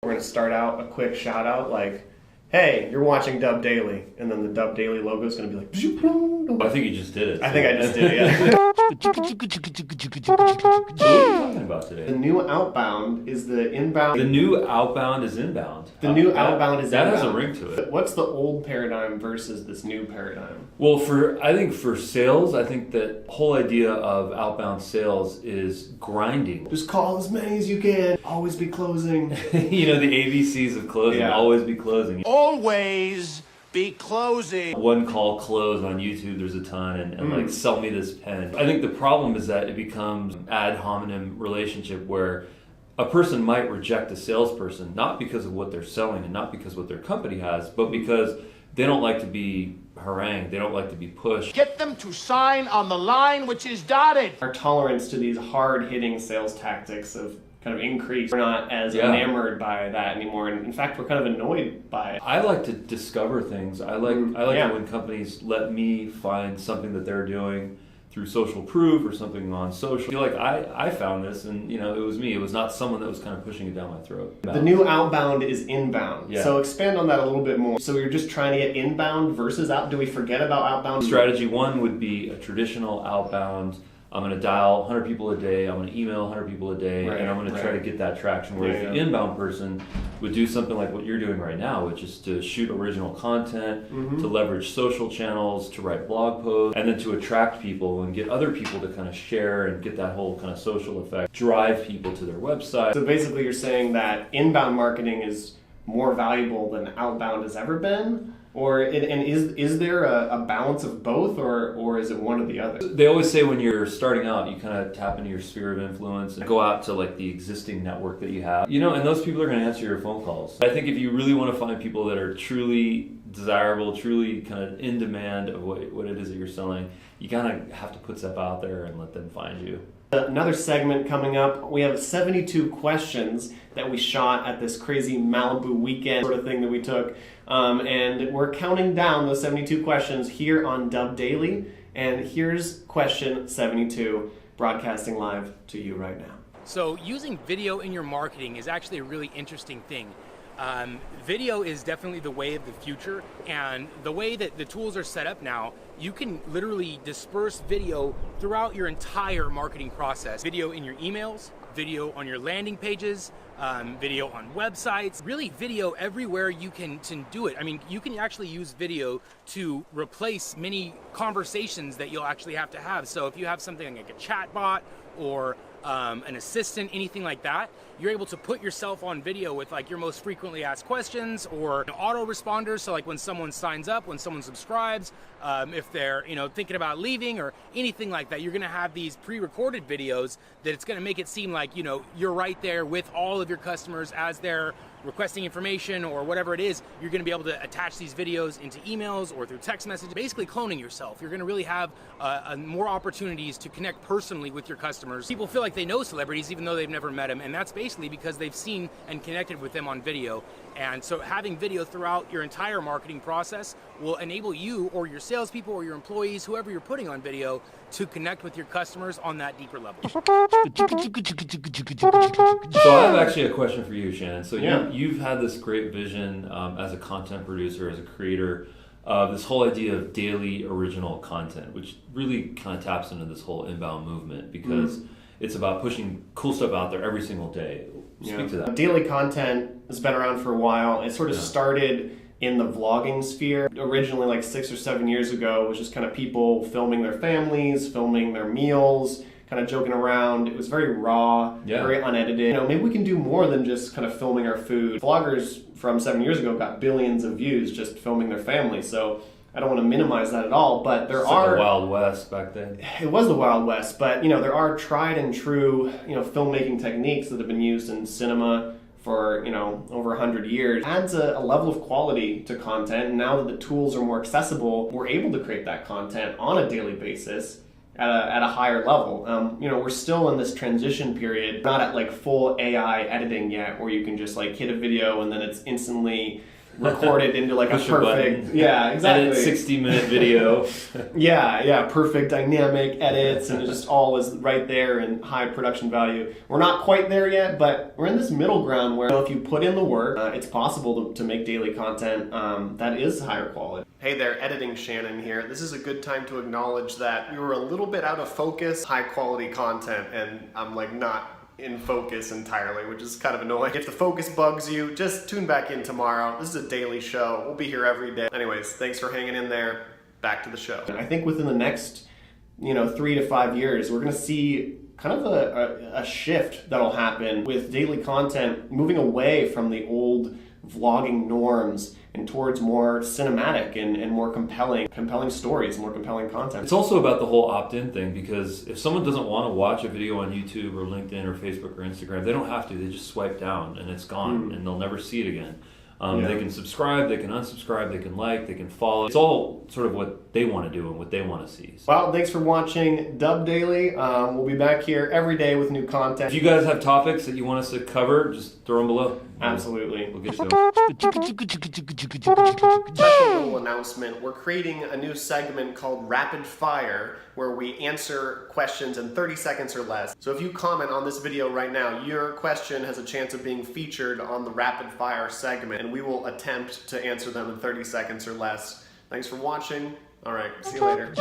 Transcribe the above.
We're going to start out a quick shout out like, hey, you're watching Dubb Daily. And then the Dubb Daily logo is going to be like, I think you just did it. I think I just did it, yeah. What are you talking about today? The new outbound is the inbound. The new outbound is inbound. The new outbound is that inbound. That has a ring to it. What's the old paradigm versus this new paradigm? Well, I think for sales, I think that whole idea of outbound sales is grinding. Just call as many as you can. Always be closing. You know, the ABCs of closing. Yeah. Always be closing. Always be closing. One call close on YouTube, there's a ton, and like, sell me this pen. I think the problem is that it becomes an ad hominem relationship where a person might reject a salesperson, not because of what they're selling and not because of what their company has, but because they don't like to be harangued, they don't like to be pushed. Get them to sign on the line which is dotted. Our tolerance to these hard-hitting sales tactics have kind of increased. We're not as enamored by that anymore, and in fact, we're kind of annoyed by it. I like to discover things. I like it when companies let me find something that they're doing through social proof or something on social. I feel like I found this, and you know, it was me. It was not someone that was kind of pushing it down my throat. The new outbound is inbound. Yeah. So expand on that a little bit more. So you're just trying to get inbound versus out. Do we forget about outbound? Strategy one would be a traditional outbound. I'm going to dial 100 people a day, I'm going to email 100 people a day, and I'm going to try to get that traction. Whereas the inbound person would do something like what you're doing right now, which is to shoot original content, to leverage social channels, to write blog posts, and then to attract people and get other people to kind of share and get that whole kind of social effect, drive people to their website. So basically you're saying that inbound marketing is more valuable than outbound has ever been? Or is there a balance of both, or is it one or the other? They always say when you're starting out, you kind of tap into your sphere of influence and go out to like the existing network that you have. You know, and those people are going to answer your phone calls. I think if you really want to find people that are truly desirable, truly kind of in demand of what it is that you're selling, you kind of have to put stuff out there and let them find you. Another segment coming up, we have 72 questions that we shot at this crazy Malibu weekend sort of thing that we took. And we're counting down those 72 questions here on Dubb Daily. And here's question 72, broadcasting live to you right now. So using video in your marketing is actually a really interesting thing. Video is definitely the way of the future, and the way that the tools are set up now, you can literally disperse video throughout your entire marketing process. Video in your emails, video on your landing pages, video on websites, really video everywhere you can do it. I mean, you can actually use video to replace many conversations that you'll actually have to have. So if you have something like a chat bot or an assistant, anything like that, you're able to put yourself on video with like your most frequently asked questions or autoresponders. So like when someone signs up, when someone subscribes, if they're thinking about leaving or anything like that, you're going to have these pre-recorded videos that it's going to make it seem like you're right there with all of your customers as they're requesting information or whatever it is. You're going to be able to attach these videos into emails or through text messages, basically cloning yourself. You're going to really have more opportunities to connect personally with your customers. People feel like they know celebrities even though they've never met them, and that's basically because they've seen and connected with them on video. And so having video throughout your entire marketing process will enable you or your salespeople or your employees, whoever you're putting on video, to connect with your customers on that deeper level. So I have actually a question for you, Shannon. So you've had this great vision as a content producer, as a creator, of this whole idea of daily original content, which really kind of taps into this whole inbound movement because it's about pushing cool stuff out there every single day. Speak to that. Daily content has been around for a while. It sort of started in the vlogging sphere. Originally, like 6 or 7 years ago, it was just kind of people filming their families, filming their meals, kind of joking around. It was very raw, very unedited. Maybe we can do more than just kind of filming our food. Vloggers from 7 years ago got billions of views just filming their family. So I don't want to minimize that at all, but there are... the Wild West back then. It was the Wild West, but there are tried and true filmmaking techniques that have been used in cinema for over 100 years. It adds a level of quality to content, and now that the tools are more accessible, we're able to create that content on a daily basis at a higher level. We're still in this transition period, not at like full AI editing yet, where you can just like hit a video and then it's instantly recorded into like a Push perfect, button. yeah, exactly. Edit 60-minute video. Yeah, perfect dynamic edits, and it just all is right there in high production value. We're not quite there yet, but we're in this middle ground where if you put in the work, it's possible to make daily content that is higher quality. Hey there, Editing Shannon here. This is a good time to acknowledge that we were a little bit out of focus, high quality content, and I'm like not in focus entirely, which is kind of annoying. If the focus bugs you, just tune back in tomorrow. This is a daily show. We'll be here every day. Anyways, thanks for hanging in there. Back to the show. I think within the next, 3 to 5 years, we're gonna see kind of a shift that'll happen with daily content moving away from the old vlogging norms and towards more cinematic and more compelling stories, more compelling content. It's also about the whole opt-in thing, because if someone doesn't want to watch a video on YouTube or LinkedIn or Facebook or Instagram, they don't have to. They just swipe down and it's gone and they'll never see it again. They can subscribe, they can unsubscribe, they can like, they can follow. It's all sort of what they want to do and what they want to see. So. Well, thanks for watching Dubb Daily. We'll be back here every day with new content. If you guys have topics that you want us to cover, just throw them below. Absolutely. We'll get to them. Special little announcement. We're creating a new segment called Rapid Fire, where we answer questions in 30 seconds or less. So if you comment on this video right now, your question has a chance of being featured on the Rapid Fire segment, and we will attempt to answer them in 30 seconds or less. Thanks for watching. All right, see you later.